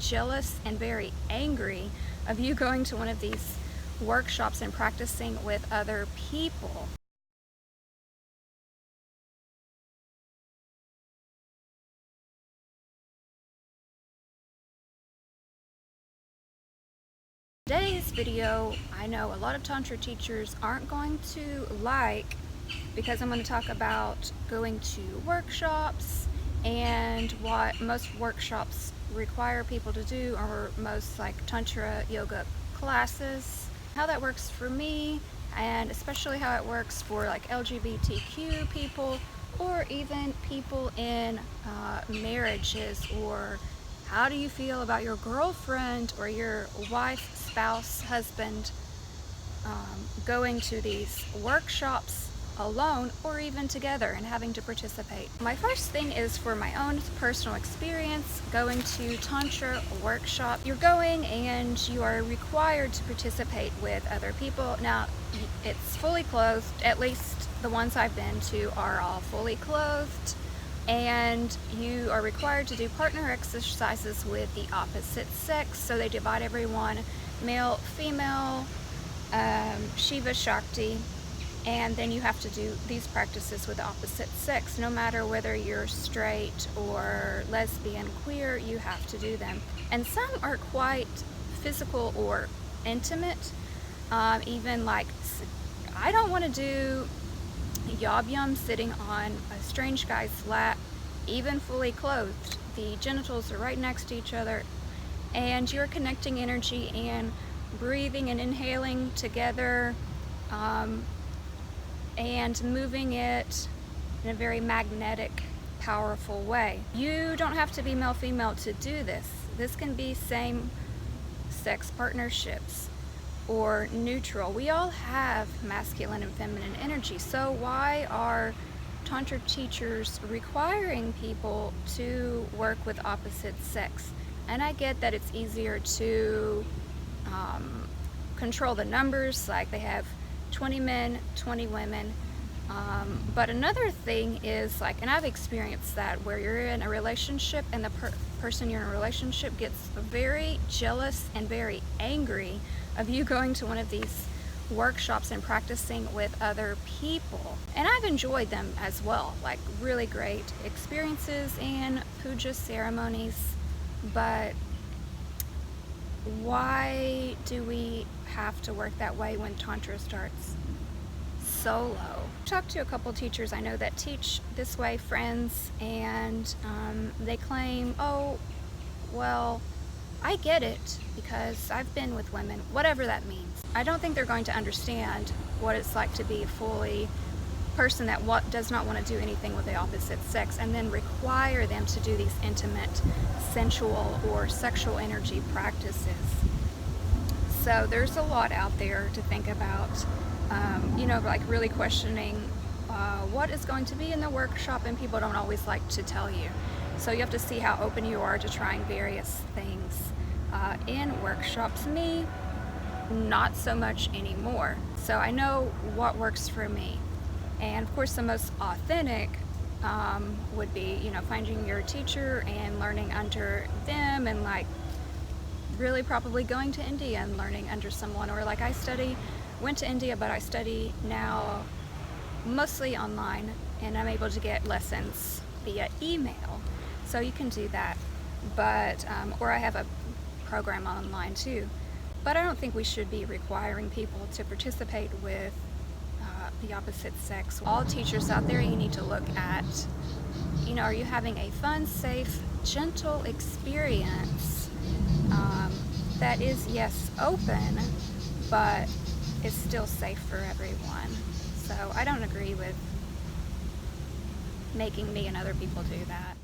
jealous and very angry of you going to one of these workshops and practicing with other people. Today's video, I know a lot of Tantra teachers aren't going to like, because I'm going to talk about going to workshops and what most workshops require people to do, or most like Tantra yoga classes, how that works for me, and especially how it works for like LGBTQ people, or even people in marriages. Or how do you feel about your girlfriend or your wife, spouse, husband going to these workshops alone or even together and having to participate? My first thing is for my own personal experience going to Tantra workshop. You're going and you are required to participate with other people. Now, it's fully clothed. At least the ones I've been to are all fully clothed. And you are required to do partner exercises with the opposite sex. So they divide everyone male, female, Shiva, Shakti, and then you have to do these practices with the opposite sex. No matter whether you're straight or lesbian, queer, you have to do them. And some are quite physical or intimate. Even like, I don't want to do yob-yum sitting on a strange guy's lap, even fully clothed. The genitals are right next to each other, and you're connecting energy and breathing and inhaling together, and moving it in a very magnetic, powerful way. You don't have to be male-female to do this. This can be same-sex partnerships or neutral. We all have masculine and feminine energy, so why are Tantra teachers requiring people to work with opposite sex? And I get that it's easier to control the numbers, like they have 20 men, 20 women, but another thing is like, and I've experienced that, where you're in a relationship and the person you're in a relationship gets very jealous and very angry of you going to one of these workshops and practicing with other people. And I've enjoyed them as well, like really great experiences and puja ceremonies. But why do we have to work that way when Tantra starts solo? I've talked to a couple teachers I know that teach this way, friends, and they claim, oh, well, I get it because I've been with women, whatever that means. I don't think they're going to understand what it's like to be a fully person that does not want to do anything with the opposite sex, and then require them to do these intimate, sensual, or sexual energy practices. So there's a lot out there to think about, like really questioning what is going to be in the workshop, and people don't always like to tell you. So you have to see how open you are to trying various things in workshops. Me, not so much anymore. So I know what works for me. And of course the most authentic would be, finding your teacher and learning under them, and like really probably going to India and learning under someone. Or like went to India, but I study now mostly online, and I'm able to get lessons via email. So you can do that. But, or I have a program online too. But I don't think we should be requiring people to participate with the opposite sex. All teachers out there, you need to look at, are you having a fun, safe, gentle experience that is, yes, open, but is still safe for everyone. So I don't agree with making me and other people do that.